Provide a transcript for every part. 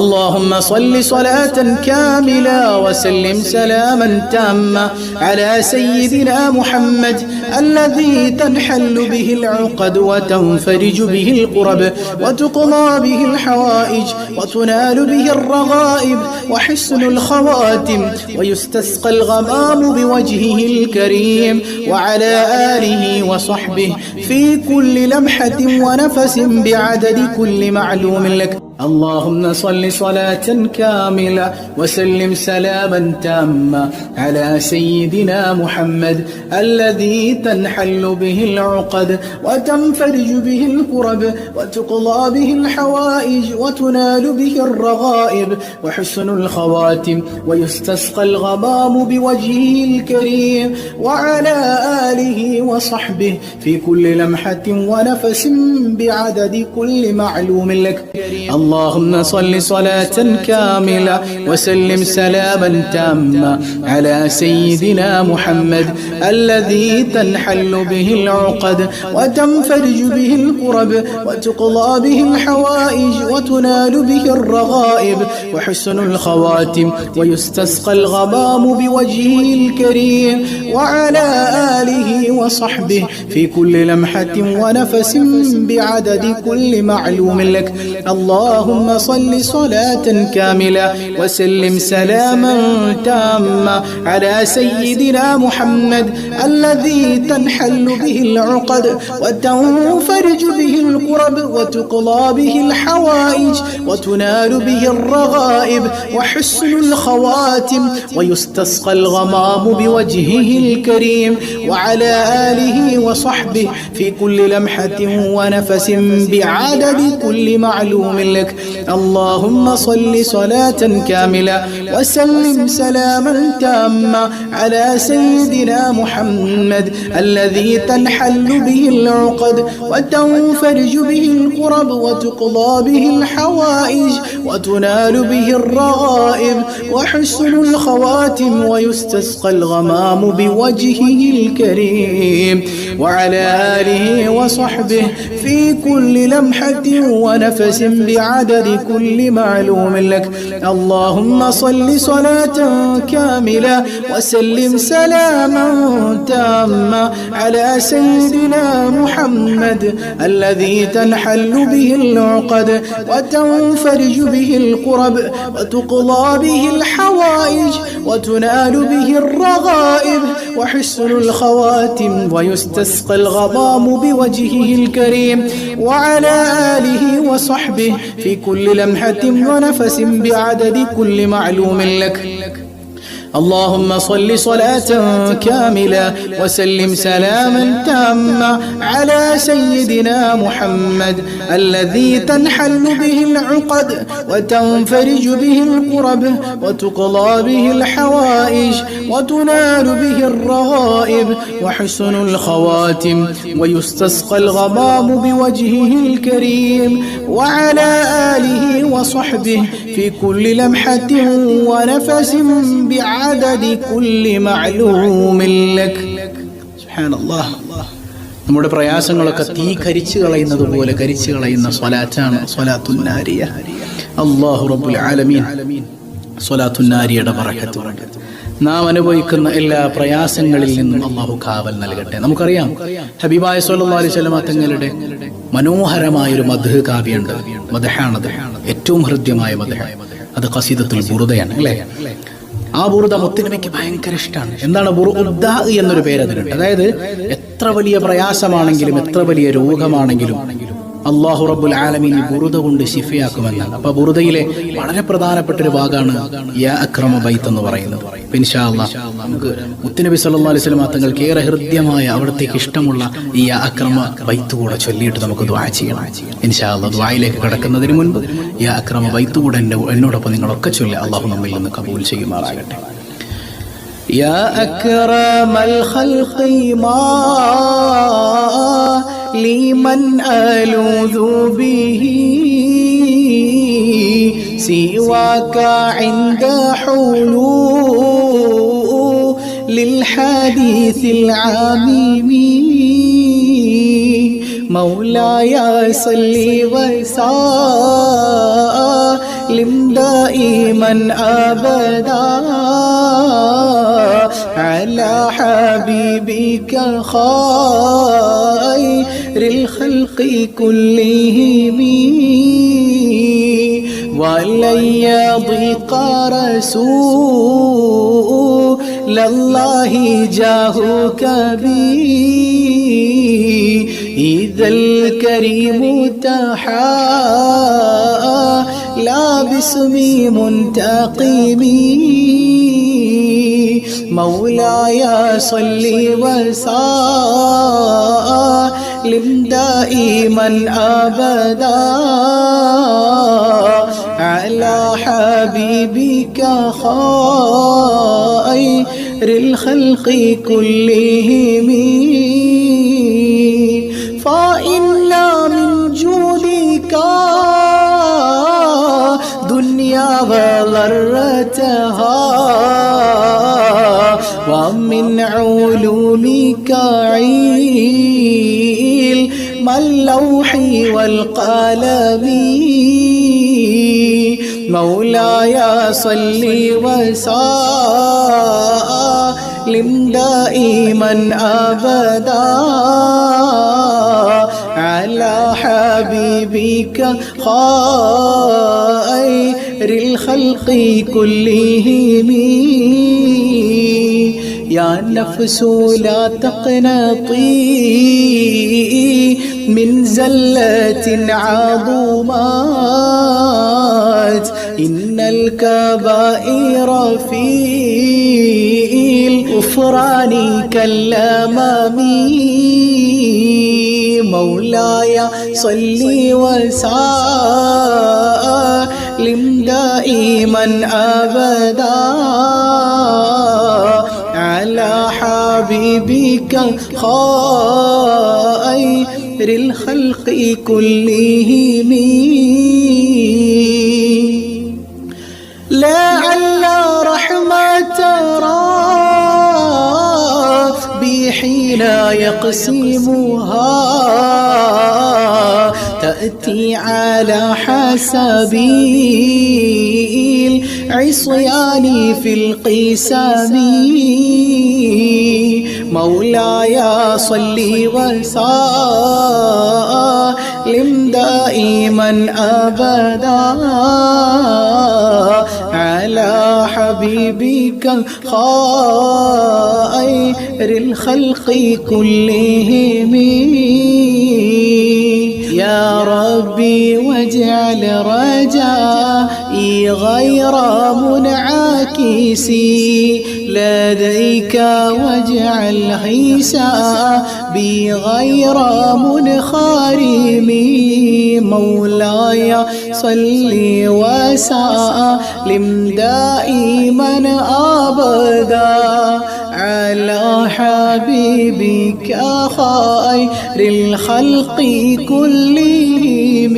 اللهم صل صلاة كاملة وسلم سلاما تاما على سيدنا محمد الذي تنحل به العقد وتنفرج به الكرب وتقضى به الحوائج وتنال به الرغائب وحسن الخواتم ويستسقى الغمام بوجهه الكريم وعلى آله وصحبه في كل لمحة ونفس بعدد كل معلوم لك. اللهم صل صلاة كاملة وسلم سلاما تاما على سيدنا محمد الذي تنحل به العقد وتنفرج به الكرب وتقضى به الحوائج وتنال به الرغائب وحسن الخواتم ويستسقى الغمام بوجهه الكريم وعلى آله وصحبه في كل لمحة ونفس بعدد كل معلوم لك. اللهم صل صلاة كاملة وسلم سلاما تاما على سيدنا محمد الذي تنحل به العقد وتنفرج به الكرب وتقضى به الحوائج وتنال به الرغائب وحسن الخواتم ويستسقى الغمام بوجهه الكريم وعلى آله وصحبه في كل لمحة ونفس بعدد كل معلوم لك. اللهم صل صلاة كاملة وسلم سلاما تاما على سيدنا محمد الذي تنحل به العقد وتنفرج به الكرب وتقضى به الحوائج وتنال به الرغائب وحسن الخواتم ويستسقى الغمام بوجهه الكريم وعلى آله وصحبه في كل لمحة ونفس بعدد كل معلوم لك. اللهم صل صلاة كاملة وسلم سلاما تاما على سيدنا محمد الذي تنحل به العقد وتنفرج به الكرب وتقضى به الحوائج وتنال به الرغائب وحسن الخواتم ويستسقى الغمام بوجهه الكريم وعلى آله وصحبه في كل لمحة ونفس بعدد كل معلوم لك. اللهم صل صلاة كاملة وسلم سلاما تاما على سيدنا محمد الذي تنحل به العقد وتنفرج به الكرب وتقضى به الحوائج وتنال به الرغائب وحسن الخواتم ويستسقى الغمام بوجهه الكريم وعلى آله وصحبه في كل لمحة ونفس بعدد كل معلوم لك. اللهم صل صلاة كاملة وسلم سلاما تاما على سيدنا محمد الذي تنحل به العقد وتنفرج به الكرب وتقضى به الحوائج وتنال به الرغائب وحسن الخواتم ويستسقى الغمام بوجهه الكريم وعلى آله وصحبه في كل لمحة ونفس بعدد كل معلوم لك. سبحان الله. നമ്മുടെ പ്രയാസങ്ങളൊക്കെ തീ കരിച്ചു കളയുന്നത് പോലെ കരിച്ചു കളയുന്ന സ്വലാത്താണ് സ്വലാത്തുൻ നാരിയ. അല്ലാഹു റബ്ബുൽ ആലമീൻ സ്വലാത്തുൻ നാരിയയുടെ ബറകത്ത് കൊണ്ട് നാം അനുഭവിക്കുന്ന എല്ലാ പ്രയാസങ്ങളിൽ നിന്നും അല്ലാഹു കാവൽ നൽകട്ടെ. നമുക്കറിയാം ഹബീബായ സ്വല്ലല്ലാഹു അലൈഹി വസല്ലം തങ്ങളുടെ മനോഹരമായൊരു മദ്ഹ് കാവ്യമുണ്ട്. മദ്ഹാണത്, ഏറ്റവും ഹൃദ്യമായ മദ്ഹ്. അത് ഖസീദത്തുൽ ബുറുദയാണ് അല്ലേ? ആ ബുറുദ മുത്തുനബിക്ക് ഭയങ്കര ഇഷ്ടമാണ്. എന്താണ് ബുറുദ എന്നൊരു പേര് അതിനുണ്ട്. അതായത് എത്ര വലിയ പ്രയാസമാണെങ്കിലും എത്ര വലിയ രോഗമാണെങ്കിലും അല്ലാഹു റബ്ബുൽ ആലമീൻ ബുറുദ കൊണ്ട് ശിഫയാക്കുമെന്നാണ്. അപ്പൊ ബുറുദയിലെ വളരെ പ്രധാനപ്പെട്ട ഒരു ഭാഗമാണ് യാ അക്രമ ബൈത്ത് എന്ന് പറയുന്നത്. ഇൻഷാ അല്ലാഹ് നമുക്ക് മുത്തുനബി സല്ലല്ലാഹു അലൈഹി വസല്ലം തങ്ങൾക്ക് ഏറെ ഹൃദ്യമായ അവിടത്തേക്ക് ഇഷ്ടമുള്ള ഈ യാ അക്രമ ബൈത്ത് കൂടെ ചൊല്ലിയിട്ട് നമുക്ക് ദുആ ചെയ്യണം. ഇൻഷാ അല്ലാഹ് ദുആയിലേക്ക് കടക്കുന്നതിന് മുൻപ് യാ അക്രമ ബൈത്ത് കൂടെ എന്നോടൊപ്പം നിങ്ങളൊക്കെ ചൊല്ലി അല്ലാഹു നമ്മിൽ നിന്ന് കബൂൽ ചെയ്യുമാറാകട്ടെ. യാ അക്രമൽ ഖൽഖി മാ لمن ألوذ به سواك عند حلول الحديث العميم مولاي صل وسلم لم دائما أبدا على حبيبك خير الخلق كلهم ولن يضيق رسول الله جاهك بي إذا الكريم تحالى باسمي منتقمي مولاي صل وسلم دائما أبدا على حبيبك خير الخلق كلهم فإن من جودك دنيا وغرتها ومن علومك علم اللوح والقلم مولاي صل وسلم دائما أبدا على حبيبك خير الخلق كلهم يا نفس لا تقنطي من زلة عظمات إن الكبائر في الغفران كالأمام مولاي صل وسلم دائما أبدا على حبيبك خير الخلق كلهم لعل رحمة ربي حين يقسمها تأتي على حسب العصيان في القسم مولاي صل وسلم دائما أبدا على حبيبك خير الخلق كلهم يا ربي واجعل رجائي غير منعكس لديك واجعل حسابي غير منخرم مولاي صل وسلم دائما أبدا على حبيبك خير الخلق كلهم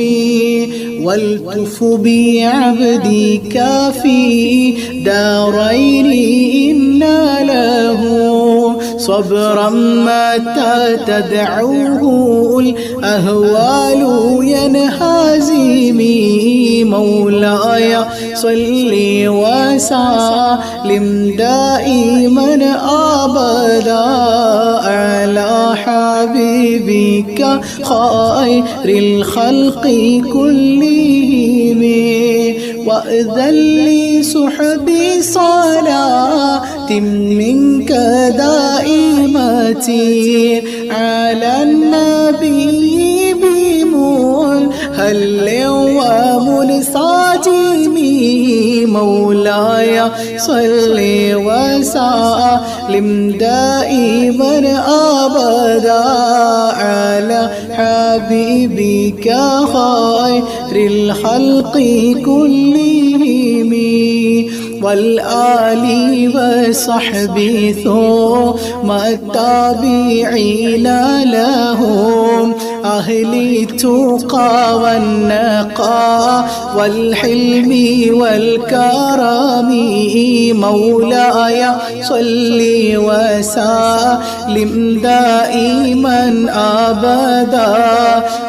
والتف بعبدك في دارين إن له صبرا متى تدعوه الأهوال ينهزم مولاي صل وسلم دائما أبدا على حبيبك خير الخلق كلهم وأذن لي سحبي صلاة منك دائمة على النبي بمنهل ومنسجم مولاي صل وسلم دائما أبدا على حبيبك خير الخلق كلهم والآل وصحبه ثم التابعين لهم أهل التقى والنقى والحلم والكرم مولاي صل وسلم دائما أبدا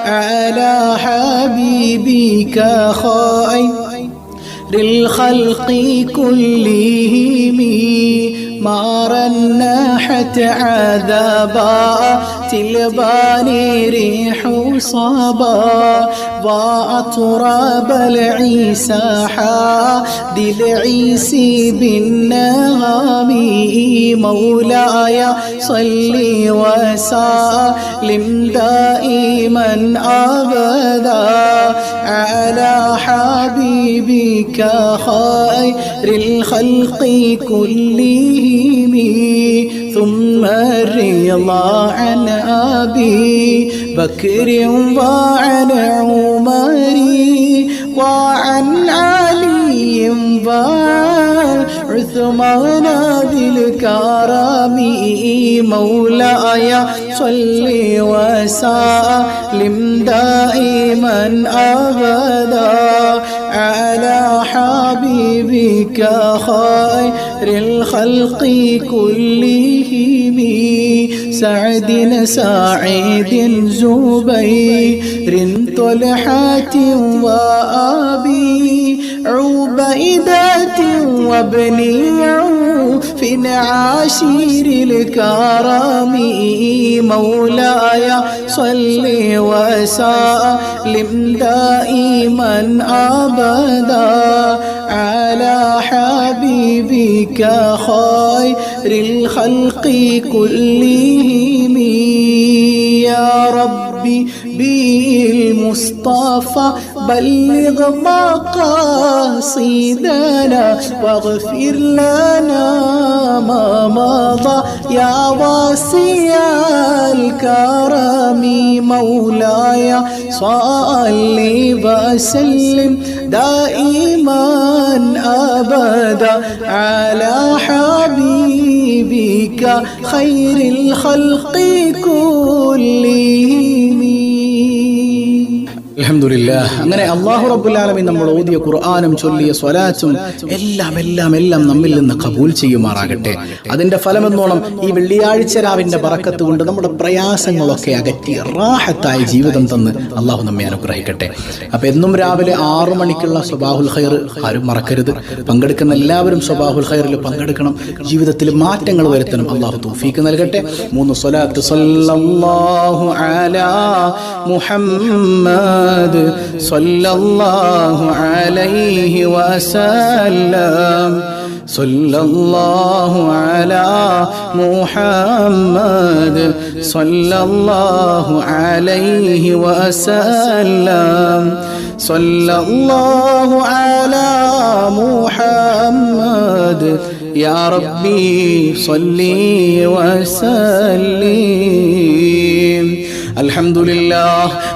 على حبيبك للخلق كلهم ما رنحت عذابا تلباني ريح صبا وأطرب العيسى حادي العيسي بالنغم مولاي صل وسلم دائما أبدا على حبيبك خير الخلق كلهم ثم الرضا عن أبي بكر وعن عمر وعن علي وعن عثمان ذي الكرم مولاي صل وسلم دائما أبدا على حبيبك خير الخلق كلهم سعد سعيد زبير طلحة وأبي عبيدة وابن عوف عاشر الكرم مولاي صل وسلم دائما أبدا على حبيبك خير الخلق كلهم يا ربي بالمصطفى بلغ مقاصدنا واغفر لنا ما مضى يا واسع الكرم مولاي صل وسلم دائما أبدا على حبيبك خير الخلق كلهم. അൽഹംദുലില്ലാഹ്. അങ്ങനെ അല്ലാഹു റബ്ബുൽ ആലമീൻ നമ്മൾ ഓതിയ ഖുർആനും ചൊല്ലിയ സ്വലാത്തും എല്ലാം നമ്മിൽ നിന്ന് ഖബൂൽ ചെയ്യുമാറാകട്ടെ. അതിന്റെ ഫലമെന്നോണം ഈ വെള്ളിയാഴ്ച രാവിന്റെ ബറക്കത്ത് കൊണ്ട് നമ്മുടെ പ്രയാസങ്ങളൊക്കെ അകറ്റി റാഹത്തായ ജീവിതം തന്ന് അള്ളാഹു നമ്മെ അനുഗ്രഹിക്കട്ടെ. അപ്പൊ എന്നും രാവിലെ 6 മണിക്കുള്ള സ്വബാഹുൽ ഖൈർ ആരും മറക്കരുത്. പങ്കെടുക്കുന്ന എല്ലാവരും സ്വബാഹുൽ ഖൈറിൽ പങ്കെടുക്കണം. ജീവിതത്തിൽ മാറ്റങ്ങൾ വരുത്തണം. അള്ളാഹു തൗഫീഖ് നൽകട്ടെ. 3 സ്വലാത്ത് സല്ലല്ലാഹു അലാ മുഹമ്മദ് സല്ലല്ലാഹു അലൈഹി വസല്ലം സല്ലല്ലാഹു അലാ മുഹമ്മദ് സല്ലല്ലാഹു അലൈഹി വസല്ലം സല്ലല്ലാഹു അലാ മുഹമ്മദ് യാ റബ്ബി സല്ലി വസല്ലിം.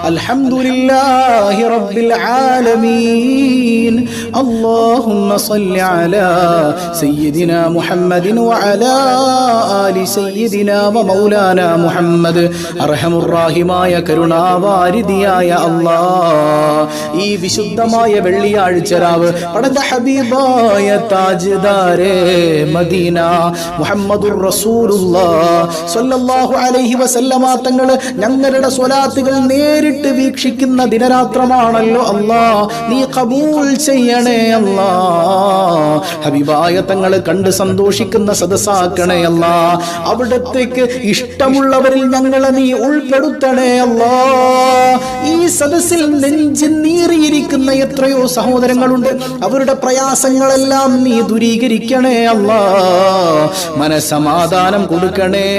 അൽഹംദുലില്ലാഹി റബ്ബിൽ ആലമീൻ. اللهم صل على سيدنا محمد وعلى آل سيدنا ومولانا محمد. അർഹമുർ റഹീമായ കരുണാവാരിധിയായ അല്ലാഹ്, ഈ വിശുദ്ധമായ വെള്ളിയാഴ്ച രാവ് പടച്ച ഹബീബായ താജ്ദാരെ മദീന മുഹമ്മദുർ റസൂലുള്ളാഹ് സ്വല്ലല്ലാഹു അലൈഹി വസല്ലമ തങ്ങൾ ഞങ്ങളുടെ സ്വലാത്തുകൾ നേരിട്ട് വീക്ഷിക്കുന്ന ദിനരാത്രമാണല്ലോ അല്ലാഹ്. നീ ഖബൂൽ ചെയ്യണേ അല്ലാഹ്. ഹബീബായ തങ്ങൾ കണ്ട് സന്തോഷിക്കുന്ന സദസ്സാക്കണേ അല്ലാഹ്. അവിടത്തേക്ക് ഇഷ്ടമുള്ളവരിൽ ഞങ്ങളെ നീ ഉൾപ്പെടുത്തണേ അല്ലാഹ്. ഈ സദസ്സിൽ നെഞ്ച് നീറിയിരിക്കുന്ന എത്രയോ സഹോദരങ്ങളുണ്ട്. അവരുടെ പ്രയാസങ്ങളെല്ലാം നീ ദൂരീകരിക്കണേ അല്ലാഹ്. മനസമാധാനം കൊടുക്കണേ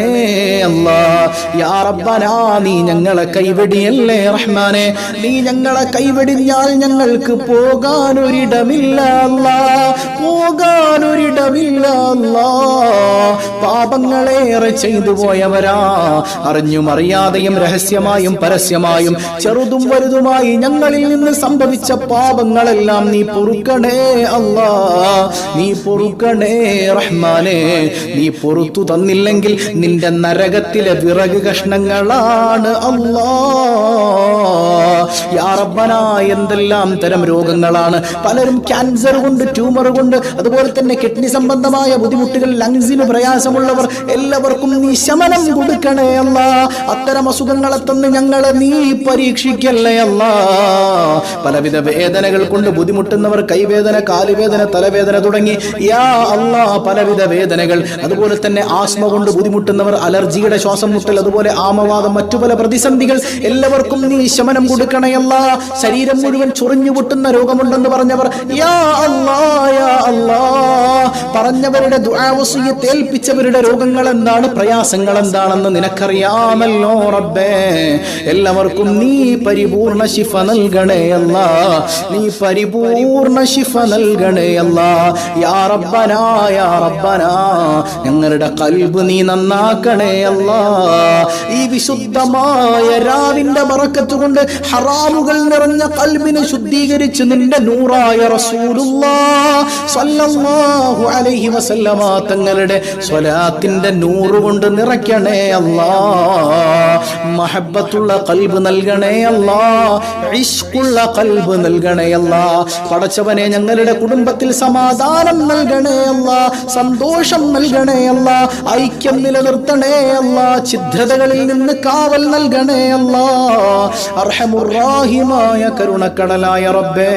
അല്ലാഹ്. യാ റബ്ബനാ, നീ ഞങ്ങളെ കൈവെടിയല്ലേ റഹ്മാനെ. നീ ഞങ്ങളെ കൈവെടിഞ്ഞാൽ ഞങ്ങൾക്ക് പോകാനൊരിടമില്ല അല്ലാഹ്, പോകാനൊരിടമില്ല അല്ലാഹ്. പാപങ്ങളേറെ ചെയ്തു പോയവരാ. അറിഞ്ഞും അറിയാതെയും രഹസ്യമായും പരസ്യമായും ചെറുതും വലുതുമായി ഞങ്ങളിൽ നിന്ന് സംഭവിച്ച പാപങ്ങളെല്ലാം നീ പൊറുക്കണേ അല്ലാഹ്, നീ പൊറുക്കണേ റഹ്മാനെ. നീ പൊറുത്തു തന്നില്ലെങ്കിൽ നിന്റെ നരകത്തിലെ വിറക് കഷ്ണങ്ങളാണ് യാ റബ്ബന എന്തെല്ലാം തരം രോഗങ്ങളാണ്. പലരും ക്യാൻസർ കൊണ്ട്, ട്യൂമർ കൊണ്ട്, അതുപോലെ തന്നെ കിഡ്നി സംബന്ധമായ ബുദ്ധിമുട്ടുകൾ, ലങ്സിന് പ്രയാസമുള്ളവർ, എല്ലാവർക്കും നീ ശമനം കൊടുക്കണേ അല്ലാ. അത്തരം അസുഖങ്ങളെ തന്ന് ഞങ്ങളെ നീ പരീക്ഷിക്കല്ലേ അല്ലാ. പലവിധ വേദനകൾ കൊണ്ട് ബുദ്ധിമുട്ടുന്നവർ, കൈവേദന, കാലുവേദന, തലവേദന തുടങ്ങി യാ അല്ലാ പലവിധ വേദനകൾ. അതുപോലെ തന്നെ ആസ്മ കൊണ്ട് ബുദ്ധിമുട്ടുന്നവർ, അലർജിയുടെ ശ്വാസം മുട്ടൽ, അതുപോലെ ആമവാദം, മറ്റു പല പ്രതിസന്ധികൾ, എല്ലാവർക്കും നീ ശമനം കൊടുക്കണയല്ല. ശരീരം മുഴുവൻ ചൊറിഞ്ഞു പൊട്ടുന്ന രോഗമുണ്ടെന്ന് പറഞ്ഞവർ യാ അല്ലാ യാ അല്ലാ, പറഞ്ഞവരുടെ ദുആ വസിയത്ത് ഏൽപ്പിച്ചവരുടെ രോഗങ്ങൾ എന്താണ്, പ്രയാസങ്ങൾ എന്താണെന്ന് നിനക്കറിയാമല്ലോ റബ്ബേ. എല്ലാവർക്കും നീ പരിപൂർണ ശിഫ നൽകണേ അല്ലാ, നീ പരിപൂർണ ശിഫ നൽകണേ അല്ലാ. യാ റബ്ബനാ യാ റബ്ബനാ, ഞങ്ങളുടെ ഖൽബ് നീ നന്നാക്കണേ അല്ലാ. ഈ വിശുദ്ധമായ രാവിന്റെ ബറക്കത്ത് കൊണ്ട് ഹറാമുകൾ നിറഞ്ഞ ഖൽബിനെ ശുദ്ധീകരിച്ച് നിന്റെ നൂറായ റസൂലുള്ളാഹ് സ്വല്ലല്ലാഹു അലൈഹി വസല്ലമ തങ്ങളുടെ സ്വലാത്തിന്റെ നൂറ് കൊണ്ട് നിറയ്ക്കണേ അല്ലാ. മഹബ്ബത്തുള്ള ഖൽബ് നൽകണേ അല്ലാ, ഇശ്ഖുള്ള ഖൽബ് നൽകണേ അല്ലാ. പടച്ചവനെ ഞങ്ങളുടെ കുടുംബത്തിൽ സമാധാനം നൽകണേ അല്ലാ, സന്തോഷം നൽകണേ അല്ലാ, ഐക്യം നിലനിർത്തണേ അല്ലാ, ഛിദ്രതകളിൽ നിന്ന് കാവൽ നൽകണേ അല്ലാ. അർഹമുർ റഹീമായ കരുണക്കടലായ റബ്ബേ,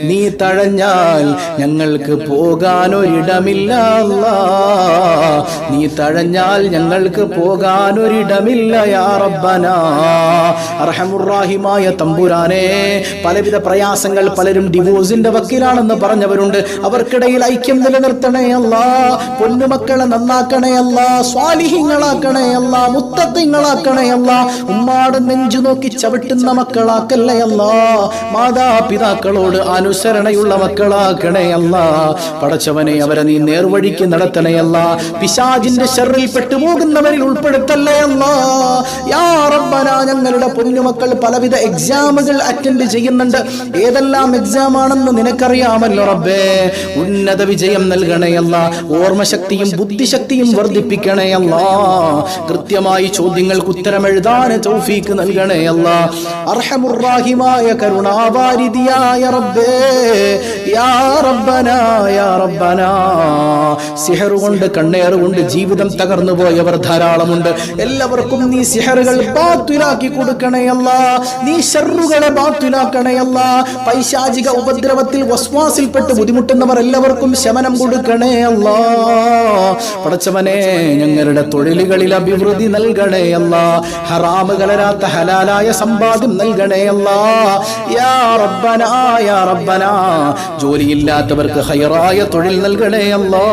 നീ തഴഞ്ഞാൽ ഞങ്ങൾക്ക് പോകാനൊരിടമില്ല അല്ലാ, നീ തഴഞ്ഞാൽ ഞങ്ങൾക്ക് പോകാനൊരിടമില്ല യാ റബ്ബനാ. അർഹമുർ റഹീമായ തമ്പുരാനെ, പലവിധ പ്രയാസങ്ങൾ, പലരും ഡിവോഴ്സിന്റെ വക്കീലാണെന്ന് പറഞ്ഞവരുണ്ട്, അവർക്കിടയിൽ ഐക്യം നിലനിർത്തണേ അല്ലാ, പൊന്നുമക്കളെ നന്നാക്കണേ അല്ലാ, സ്വാലിഹീങ്ങളാക്കണേ അല്ലാ, മുത്തഖീങ്ങളാക്കണേ അല്ലാ. ഉമ്മാടെ നെഞ്ചു നോക്കി ചവിട്ടുന്ന മക്കളാക്കല്ലേ അല്ലാ, മാതാപിതാക്കളോട് അനുസരണയുള്ള മക്കളാക്കണേ അല്ലാ. പടച്ചവനെ അവരെ നീ നേർവഴിക്ക് നടത്തണേ അല്ലാ, പിശാചിന്റെ ശർറിൽ പെട്ടുപോകുന്നവരിൽ ഉൾപ്പെടുത്തല്ലേ അല്ലാ. യാ റബ്ബന, ഞങ്ങളുടെ പൊന്നുമക്കൾ പലവിധ എക്സാമുകൾ അറ്റൻഡ് ചെയ്യുന്നുണ്ട്, ഏതെല്ലാം എക്സാം ആണെന്ന് നിനക്കറിയാമല്ലോ റബ്ബേ. ഉന്നത വിജയം നൽകണേ അല്ലാ, ഓർമ്മശക്തിയും ബുദ്ധിശക്തിയും വർദ്ധിപ്പിക്കണേ അല്ലാ, കൃത്യമായി ചോദ്യങ്ങൾക്ക് ഉത്തരം എഴുതാൻ തൗഫീക്ക് നൽകണേ അല്ലാ. അർഹമുർ റഹീമായ കരുണാവാരിധിയായ റബ്ബേ, യാ റബ്ബനാ യാ റബ്ബനാ. സിഹർ കൊണ്ട്, കണ്ണേറ് കൊണ്ട് ജീവിതം തകർന്നു പോയവർ ധാരാളമുണ്ട്, എല്ലാവർക്കും നീ സിഹറുകൾ ബാത്തിലാക്കി കൊടുക്കണേ അല്ലാ, നീ ശർറുകളെ ബാത്തിലാക്കണേ അല്ലാ. പൈശാചിക ഉപദ്രവത്തിൽ വസ്വാസിൽപ്പെട്ട് ബുദ്ധിമുട്ടുന്നവർ എല്ലാവർക്കും ശമനം കൊടുക്കണേ അല്ലാ. പടച്ചവനെ ഞങ്ങളുടെ തൊഴിലുകളിൽ അഭിവൃദ്ധി നൽകണേ അല്ലാ, ഹറാമ് കലരാത്ത ഹലാലായ സമ്പാദ്യം നൽകണേ അല്ലാ. യാ റബ്ബനാ യാ റബ്ബനാ, ജോലിയില്ലാത്തവർക്ക് ഹൈറായ തൊഴിൽ നൽകണേ അല്ലാ.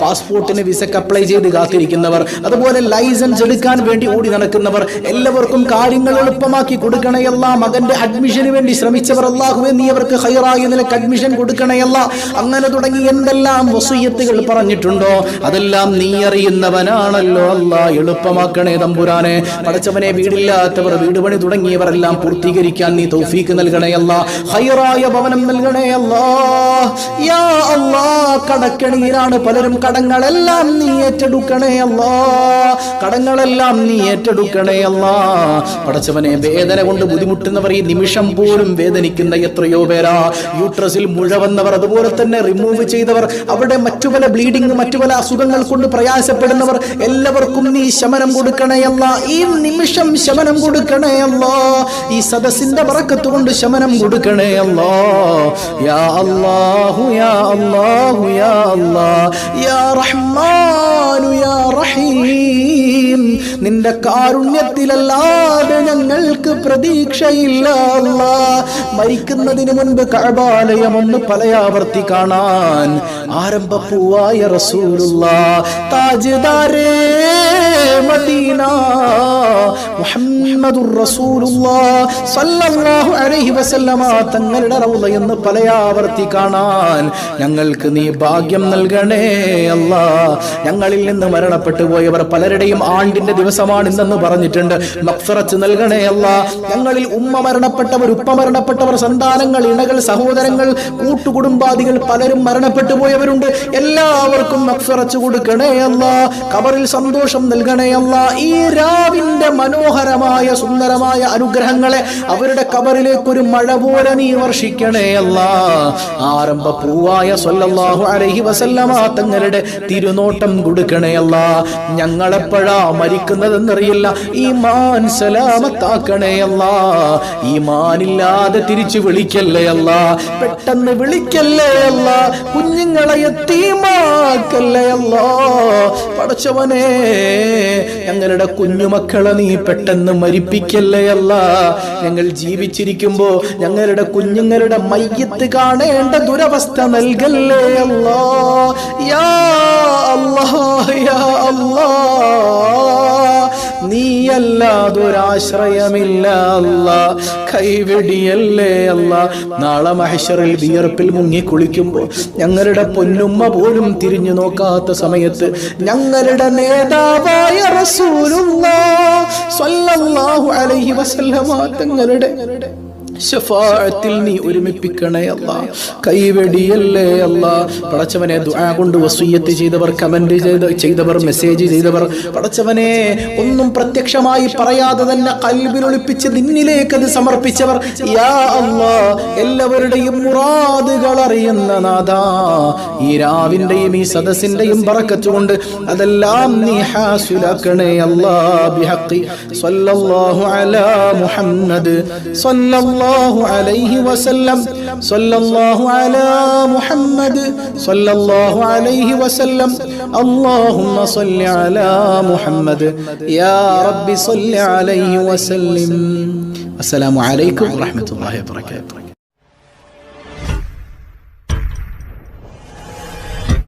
പാസ്പോർട്ടിന് വിസക്ക് അപ്ലൈ ചെയ്ത് കാത്തിരിക്കുന്നവർ, അതുപോലെ ലൈസൻസ് എടുക്കാൻ വേണ്ടി ഓടി നടക്കുന്നവർ, എല്ലാവർക്കും കാര്യങ്ങൾ എളുപ്പമാക്കി കൊടുക്കണേ അല്ലാ. മകന്റെ അഡ്മിഷന് വേണ്ടി ശ്രമിച്ചവർ, അല്ലാഹുവേ നീ അവർക്ക് ഹൈറായ നിലക്ക് അഡ്മിഷൻ കൊടുക്കണേ അല്ലാ. അങ്ങനെ തുടങ്ങി എന്തെല്ലാം വസിയത്തുകൾ പറഞ്ഞിട്ടുണ്ടോ അതെല്ലാം നീ അറിയുന്നവനാണല്ലോ അല്ലാ, എളുപ്പമാക്കണേ തമ്പുരാനെ. പടച്ചവനെ, വീടില്ലാത്തവർ, വീട് പണി തുടങ്ങിയവരെല്ലാം പൂർത്തീകരിക്കാൻ നീ തൗഫീക്ക് നൽകണേ അല്ലാ, ഹൈറായ ഭവനം നൽകണേ അല്ലാ. യാ അല്ലാ, കടക്കണീരാണ് പലരും, കടങ്ങളെല്ലാം നീ ഏറ്റെടുക്കണേ അല്ലാ, കടങ്ങളെല്ലാം നീ ഏറ്റെടുക്കണേ അല്ലാ. പടച്ചവനെ, വേദന കൊണ്ട് ബുദ്ധിമുട്ടുന്നവർ, ഈ നിമിഷം പോലും വേദനിക്കുന്ന എത്രയോ പേരാ. യൂട്രസിൽ മുഴ വന്നവർ, അതുപോലെ തന്നെ റിമൂവ് ചെയ്തവർ, അവിടെ മറ്റു പല ബ്ലീഡിംഗ്, മറ്റു പല അസുഖങ്ങൾ കൊണ്ട് പ്രയാസപ്പെടുന്നവർ, എല്ലാവർക്കും നീ ശമനം കൊടുക്കണേ അല്ലാ, ഈ നിമിഷം ശമനം കൊടുക്കണേ അല്ലാ, ഈ സദസ്സിന്റെ ബറക്കത്ത് കൊണ്ട് ശമനം കൊടുക്കണേ അല്ലാ. യാ അല്ലാഹു യാ അല്ലാഹു യാ അല്ലാഹ് യാ റഹ്മാനു യാ റഹീം, നിന്റെ കാരുണ്യത്തിലല്ലാതെ ഞങ്ങൾക്ക് പ്രതീക്ഷയില്ല അല്ലാ. മരിക്കുന്നതിന് മുൻപ് കഅബാലയം ഒന്ന് പലയാവർത്തി കാണാൻ ആരംഭപ്പൂവായ റസൂലുള്ളാഹ് താജ്ദാരേ മദീന മുഹമ്മദ് മുഹമ്മദുർ റസൂലുള്ളാഹ് സ്വല്ലല്ലാഹു അലൈഹി വസല്ലമ തങ്ങളുടെ റൗള എന്ന് പല ആവർത്തി കാണാൻ ഞങ്ങൾക്ക് നീ ഭാഗ്യം നൽകണേ അല്ലാഹ്. ഞങ്ങളിൽ നിന്ന് മരണപ്പെട്ടു പോയവർ പലരുടെയും ആണ്ടിന്റെ ദിവസമാണ് ഇന്നെന്ന് പറഞ്ഞിട്ടുണ്ട്. മഗ്ഫിറത്ത് നൽകണേ അല്ലാഹ്. ഞങ്ങളിൽ ഉമ്മ മരണപ്പെട്ടവർ, ഉപ്പ മരണപ്പെട്ടവർ, സന്താനങ്ങൾ, ഇണകൾ, സഹോദരങ്ങൾ, കൂട്ടുകുടുംബാദികൾ പലരും മരണപ്പെട്ടു പോയവരുണ്ട്. എല്ലാവർക്കും മഗ്ഫിറത്ത് കൊടുക്കണേ അല്ലാഹ്. ഖബറിൽ സന്തോഷം നൽകണേ അല്ലാഹ്. ഈ രാവിന്റെ മനോഹരമായ സുന്ദരമായ അനുഗ്രഹങ്ങളെ അവരുടെ ഖബറിലേക്ക് ഒരു മഴ പോലെ നീ വർഷിക്കണേ അല്ലാഹ്. ആരംഭ പൂവായ സ്വല്ലല്ലാഹു അലൈഹി വസല്ലമ തങ്ങളുടെ തിരുനോട്ടം കൊടുക്കണേ അല്ലാഹ്. ഞങ്ങളെപ്പോഴാ മരിക്കുന്നതെന്നറിയില്ല, ഈമാൻ സലാമത്താക്കണേ അല്ലാഹ്. ഈമാനില്ലാതെ തിരിച്ചു വിളിക്കല്ലേ അല്ലാഹ്, പെട്ടെന്ന് വിളിക്കല്ലേ അല്ലാഹ്, കുഞ്ഞുങ്ങളെ യതീമാക്കല്ലേ അല്ലാഹ്. പടച്ചവനേ, ഞങ്ങളുടെ കുഞ്ഞുമക്കളെ നീ പെട്ടെന്ന് മരിപ്പിക്കല്ലേ അല്ലാഹ്. ഞങ്ങൾ ജീവിച്ചിരിക്കുമ്പോ ഞങ്ങളുടെ കുഞ്ഞുങ്ങളുടെ മയ്യത്ത് കാണേണ്ട ദുരവസ്ഥ നൽകല്ലേ അല്ലാഹ്. യാ അല്ലാഹ്, യാ അല്ലാഹ്, നീയല്ലാതൊരാശ്രയമില്ല അല്ലാഹ്. കൈവെടിയല്ലേ അല്ലാഹ്. നാളെ മഹ്ശറിൽ വിയർപ്പിൽ മുങ്ങി കുളിക്കുമ്പോ ഞങ്ങളുടെ പൊന്നുമ്മ പോലും തിരിഞ്ഞു നോക്കാത്ത സമയത്ത് ഞങ്ങളുടെ നേതാവായ റസൂലുള്ളാഹ് സ്വല്ലല്ലാഹു അലൈഹി വസല്ലമ തങ്ങളുടെ ശഫാഅത്തിൽ നീ ഒരുമിപ്പിക്കണേ അല്ലാഹ്. കൈവെടിയല്ലേ അല്ലാഹ്. പടച്ചവനെ, ദുആ കൊണ്ട് വസിയ്യത്ത് ചെയ്തവർ, കമന്റ് ചെയ്തവർ, മെസ്സേജ് ചെയ്തവർ, പടച്ചവനെ ഒന്നും പ്രത്യക്ഷമായി പറയാതെ തന്നെ ഖൽബിൽ ഒളിപ്പിച്ച് നിന്നിലേക്ക് അത് സമർപ്പിച്ചവർ, യാ അല്ലാഹ്, എല്ലാവരുടെയും മുറാദുകൾ അറിയുന്ന നാഥാ, ഈ രാവിന്റെയും ഈ സദസ്സിന്റെയും ബറക്കത്ത് കൊണ്ട് അതെല്ലാം നീ ഹാസിലാക്കണേ അല്ലാഹ്. ബിഹഖി സ്വല്ലല്ലാഹു അലാ മുഹമ്മദ് സ്വല്ലല്ലാഹു عليه وسلم صلى الله على محمد صلى الله عليه وسلم اللهم صل على محمد يا رب صل عليه وسلم. السلام عليكم ورحمة الله وبركاته.